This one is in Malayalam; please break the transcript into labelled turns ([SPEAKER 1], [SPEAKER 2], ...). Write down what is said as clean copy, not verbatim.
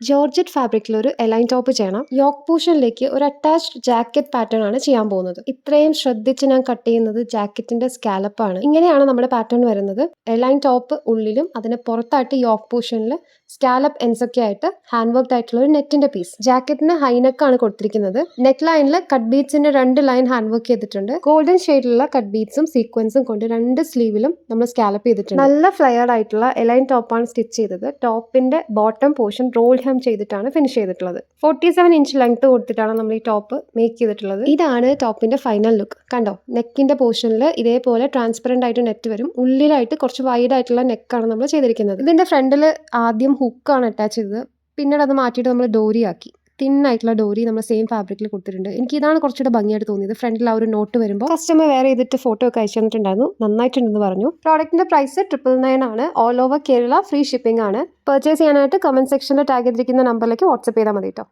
[SPEAKER 1] ജോർജറ്റ് ഫാബ്രിക്കിൽ ഒരു എലൈൻ ടോപ്പ് ചെയ്യണം. യോക്ക് പോർഷനിലേക്ക് ഒരു അറ്റാച്ച്ഡ് ജാക്കറ്റ് പാറ്റേൺ ആണ് ചെയ്യാൻ പോകുന്നത്. ഇത്രയും ശ്രദ്ധിച്ച് ഞാൻ കട്ട് ചെയ്യുന്നത് ജാക്കറ്റിന്റെ സ്കാലപ്പ് ആണ്. ഇങ്ങനെയാണ് നമ്മുടെ പാറ്റേൺ വരുന്നത്. എലൈൻ ടോപ്പ് ഉള്ളിലും അതിന് പുറത്തായിട്ട് യോക്ക് പോർഷനിൽ സ്കാലപ്പ് എൻസ് ഒക്കെ ആയിട്ട് ഹാൻഡ് വർക്ക് ആയിട്ടുള്ള ഒരു നെറ്റിന്റെ പീസ്. ജാക്കറ്റിന് ഹൈനെക്ക് ആണ് കൊടുത്തിരിക്കുന്നത്. നെക്ക് ലൈനിൽ കട്ട് ബീഡ്സിന്റെ 2 ലൈൻ ഹാൻഡ് വർക്ക് ചെയ്തിട്ടുണ്ട്. ഗോൾഡൻ ഷെയ്ഡിലുള്ള കട്ട് ബീഡ്സും സീക്വൻസും കൊണ്ട് 2 സ്ലീവിലും നമ്മൾ സ്കാലപ്പ് ചെയ്തിട്ടുണ്ട്. നല്ല ഫ്ലെയർഡ് ആയിട്ടുള്ള എലൈൻ ടോപ്പാണ് സ്റ്റിച്ച് ചെയ്തത്. ടോപ്പിന്റെ ബോട്ടം പോർഷൻ റോൾ ഹെം ചെയ്തിട്ടാണ് ഫിനിഷ് ചെയ്തിട്ടുള്ളത്. 47 ഇഞ്ച് ലെങ്ത് കൊടുത്തിട്ടാണ് നമ്മൾ ഈ ടോപ്പ് മേക്ക് ചെയ്തിട്ടുള്ളത്. ഇതാണ് ടോപ്പിന്റെ ഫൈനൽ ലുക്ക്. കണ്ടോ, നെക്കിന്റെ പോർഷനിൽ ഇതേപോലെ ട്രാൻസ്പെറന്റ് ആയിട്ട് നെറ്റ് വരും. ഉള്ളിലായിട്ട് കുറച്ച് വൈഡ് ആയിട്ടുള്ള നെക്കാണ് നമ്മൾ ചെയ്തിരിക്കുന്നത്. ഇതിന്റെ ഫ്രണ്ടിൽ ആദ്യം ഹുക്കാണ് അറ്റാച്ച് ചെയ്തത്. പിന്നീട് അത് മാറ്റിയിട്ട് നമ്മൾ ഡോറി ആക്കി. തിന്നായിട്ടുള്ള ഡോറി നമ്മൾ സെയിം ഫാബ്രിക്കിൽ കൊടുത്തിട്ടുണ്ട്. എനിക്ക് ഇതാണ് കുറച്ചുകൂടെ ഭംഗിയായിട്ട് തോന്നിയത്. ഫ്രണ്ടിൽ ആ ഒരു നോട്ട് വരുമ്പോൾ കസ്റ്റമർ വെയർ ചെയ്തിട്ട് ഫോട്ടോ ഒക്കെ അയച്ചു തന്നിട്ടുണ്ടായിരുന്നു. നന്നായിട്ടുണ്ടെന്ന് പറഞ്ഞു. പ്രോഡക്റ്റിന്റെ പ്രൈസ് 999 ആണ്. All over Kerala free shipping ആണ്. പർച്ചേസ് ചെയ്യാനായിട്ട് കമന്റ് സെക്ഷനിൽ ടാഗ് ചെയ്തിരിക്കുന്ന നമ്പറിലേക്ക് വാട്സ്ആപ്പ് ചെയ്താൽ മതി കേട്ടോ.